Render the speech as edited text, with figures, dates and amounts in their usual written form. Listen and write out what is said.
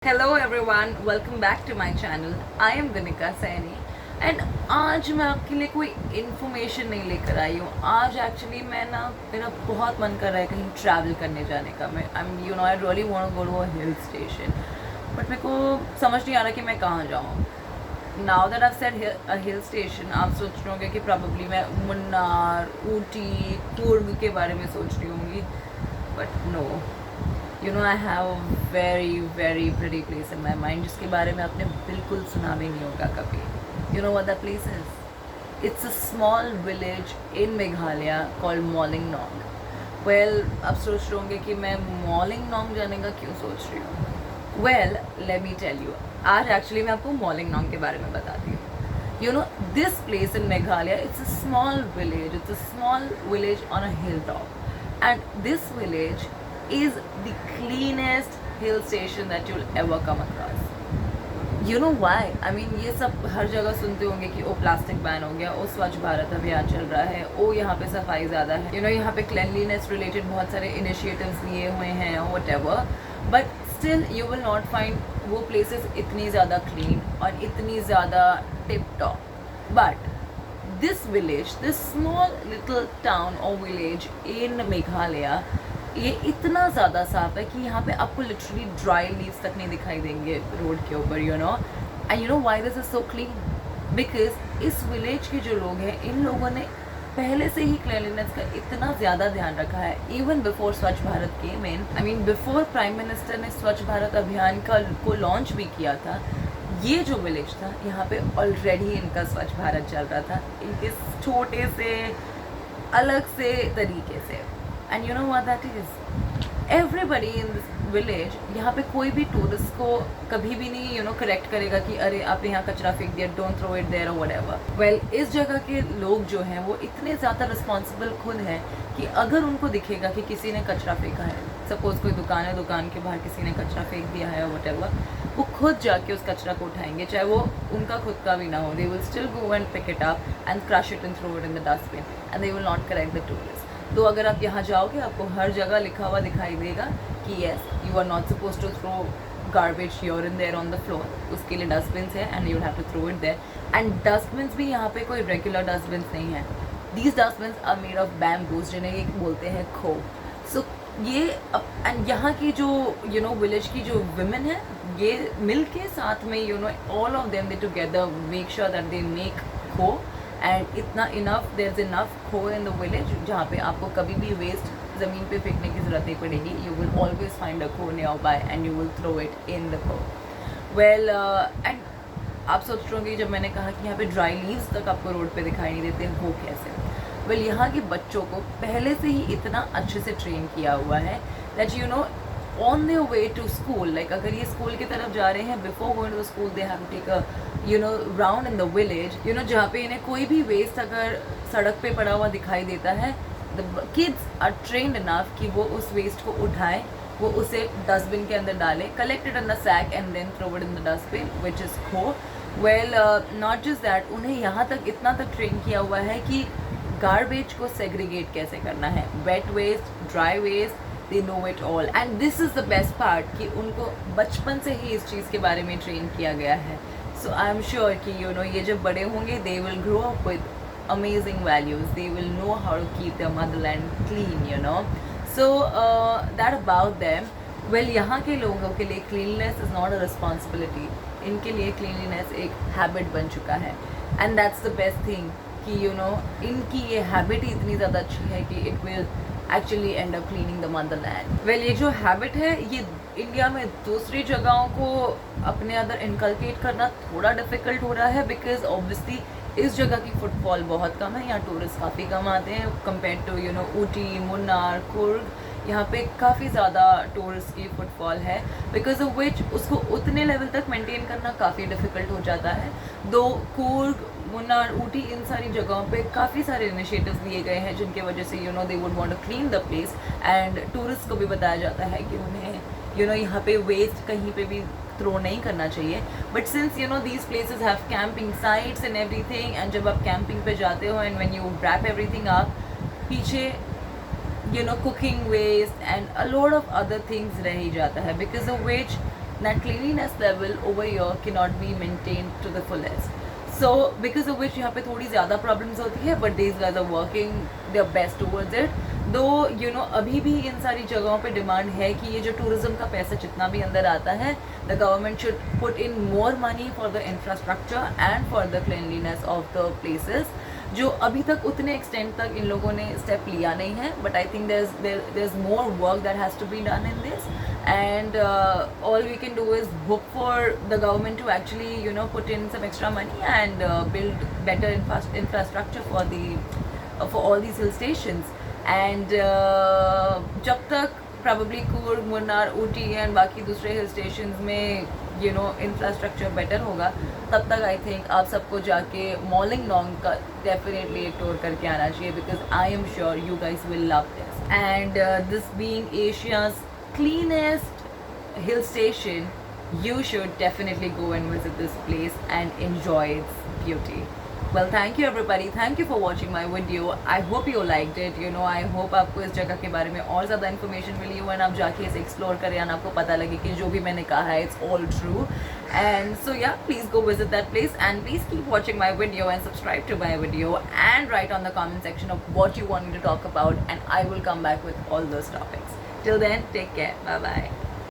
Hello everyone, welcome back to my channel. I am Ganika Saini and आज मैं आपके लिए कोई इन्फॉर्मेशन नहीं लेकर आई हूँ। आज एक्चुअली मेरा बहुत मन कर रहा है कहीं ट्रैवल करने जाने का। मैं I really want to go to a hill station, but मेरे को समझ नहीं आ रहा कि मैं कहाँ जाऊँ। Now that I said a hill station, आप सोच रहे होंगे कि प्रॉब्ली मैं मुन्नार, ऊटी, कूर्ग के बारे में सोच रही होंगी, but no. I have a very pretty place in my mind जिसके बारे में आपने बिल्कुल सुना भी नहीं होगा कभी. You know what that place is? It's a small village in Meghalaya called Molingnog. Well, आप सोच रहे होंगे कि मैं Molingnog जाने का क्यों सोच रही हूँ. Well, let me tell you. आज actually मैं आपको Molingnog के बारे में बताती हूँ. This place in Meghalaya, it's a small village. It's a small village on a hilltop. And this village is the cleanest hill station that you'll ever come across. You know why? I mean, ये सब हर जगह सुनते होंगे कि ओ plastic ban हो गया, ओ स्वच्छ भारत अभियान चल रहा है, ओ यहाँ पे सफाई ज़्यादा है, यहाँ पे क्लेanलीनेस रिलेटेड बहुत सारे इनिशिएटिव्स लिए हुए हैं, whatever. But still you will not find वो places इतनी ज़्यादा क्लीन और इतनी ज़्यादा tip top. But this village, this small little town or village in Meghalaya, ये इतना ज़्यादा साफ है कि यहाँ पे आपको लिटरली ड्राई लीव्स तक नहीं दिखाई देंगे रोड के ऊपर. And why this is so clean? Because इस विलेज के जो लोग हैं, इन लोगों ने पहले से ही क्लीनलीनेस का इतना ज़्यादा ध्यान रखा है. इवन बिफोर स्वच्छ भारत के बिफोर प्राइम मिनिस्टर ने स्वच्छ भारत अभियान को लॉन्च भी किया था, ये जो विलेज था यहाँ पे ऑलरेडी इनका स्वच्छ भारत चल रहा था, इनके छोटे से अलग से तरीके से. And you know what that is? Everybody in this village, यहाँ पे कोई भी टूरिस्ट को कभी भी नहीं करेक्ट करेगा कि अरे आपने यहाँ कचरा फेंक दिया, डोंट थ्रो इट देयर और व्हाटएवर. वेल, इस जगह के लोग जो हैं वो इतने ज़्यादा रिस्पॉन्सिबल खुद हैं कि अगर उनको दिखेगा कि किसी ने कचरा फेंका है, सपोज कोई दुकान है, दुकान के बाहर किसी ने कचरा फेंक दिया है और व्हाटएवर, वो खुद जाके उस कचरा को उठाएंगे, चाहे वो उनका खुद का भी ना हो. They will still go and pick it up and crush it and throw it in the dustbin and they will not correct the tourist. तो अगर आप यहाँ जाओगे, आपको हर जगह लिखा हुआ दिखाई देगा कि yes, you are not suppose to throw garbage here and there on the floor. उसके लिए डस्टबिन्स है and you have to throw it there. And dustbins भी यहाँ पे कोई रेगुलर डस्टबिन्स नहीं है. These dustbins are made of bamboos, जिन्हें ये बोलते हैं खो. सो ये एंड यहाँ की जो विलेज की जो वुमेन है, ये मिल के साथ में all of them they together make sure that they make खो. एंड इतना इनफ, देयर इज इनफ खो इन द विलेज जहाँ पे आपको कभी भी वेस्ट ज़मीन पे फेंकने की ज़रूरत नहीं पड़ेगी. You will always find a खो nearby and you will throw it in the खो. वेल, एंड आप सोच रहे होंगे जब मैंने कहा कि यहाँ पे ड्राई लीव्स तक आपको रोड पे दिखाई नहीं देते, वो कैसे? वेल, यहाँ के बच्चों को पहले से ही इतना अच्छे से ट्रेन किया हुआ है that on their way to school, like अगर ये स्कूल की तरफ जा रहे हैं, before going to school they have to take a round in the village, जहाँ पे इन्हें कोई भी वेस्ट अगर सड़क पे पड़ा हुआ दिखाई देता है, the kids are trained enough कि वो उस वेस्ट को उठाएं, वो उसे डस्टबिन के अंदर डालें, collect it in the sack and then throw it in the dustbin which is खो. वेल, नॉट जस्ट दैट, उन्हें यहाँ तक इतना तक ट्रेन किया हुआ है कि गार्बेज को सेग्रीगेट कैसे करना है, wet waste, dry waste, they know it all. And this is the best part कि उनको बचपन से ही इस चीज़ के बारे में ट्रेन किया गया है. So I am sure कि ये जब बड़े होंगे, they will grow up with amazing values. They will know how to keep their motherland clean. So that about them. Well, यहाँ के लोगों के लिए cleanliness is not a responsibility. इनके लिए cleanliness एक habit बन चुका है. And that's the best thing कि इनकी ये habit ही इतनी ज़्यादा अच्छी है कि it will actually end up cleaning the motherland. Well, ये जो हैबिट है, ये इंडिया में दूसरी जगहों को अपने अंदर इनकलकेट करना थोड़ा डिफ़िकल्ट हो रहा है, बिकॉज ऑब्वियसली इस जगह की फुटफॉल बहुत कम है. यहाँ टूरिस्ट काफ़ी कम आते हैं कंपेयर टू ऊटी, मुन्नार, कुर्ग. यहाँ पे काफ़ी ज़्यादा टूरिस्ट की फुटफॉल है, बिकॉज ऑफ विच उसको उतने लेवल तक मेंटेन करना काफ़ी डिफ़िकल्ट हो जाता है. दो कुर्ग, मुन्नार, ऊटी, इन सारी जगहों पे काफ़ी सारे इनिशिएटिव्स लिए गए हैं जिनके वजह से they would want to clean the place. And tourist को भी बताया जाता है कि उन्हें यहाँ पे वेस्ट कहीं पे भी थ्रो नहीं करना चाहिए. But since these places have camping sites and everything, and जब आप कैंपिंग पे जाते हो and when you wrap everything up, पीछे cooking waste and a lot of other things रह ही जाता है, because of which that cleanliness level over here cannot be maintained to the fullest. So because of which यहाँ पे थोड़ी ज़्यादा problems होती है, but these guys are working their best towards it. दो अभी भी इन सारी जगहों पे डिमांड है कि ये जो टूरिज्म का पैसा जितना भी अंदर आता है, the government should put in more money for the infrastructure and for the cleanliness of the places, जो अभी तक उतने एक्सटेंट तक इन लोगों ने स्टेप लिया नहीं है. But I think there is more work that has to be done in this, and all we can do is hope for the government to actually put in some extra money and build better infrastructure for all these hill stations. And जब तक probably Coorg, Munnar, Ooty and बाकी दूसरे hill stations में infrastructure better होगा, तब तक I think आप सबको जाके मॉलिंग लॉन्ग का डेफिनेटली एक टूर करके आना चाहिए, because I am sure you guys will love this. And this being Asia's cleanest hill station, you should definitely go and visit this place and enjoy its beauty. Well, thank you everybody, thank you for watching my video. I hope you liked it. I hope आपको इस जगह के बारे में और ज़्यादा information मिली हो and आप जाके इसे एक्सप्लोर करें एंड आपको पता लगे कि जो भी मैंने कहा है it's all true. And so yeah, please go visit that place and please keep watching my video and subscribe to my video and write on the comment section of what you want me to talk about, and I will come back with all those topics. Till then, take care. Bye bye.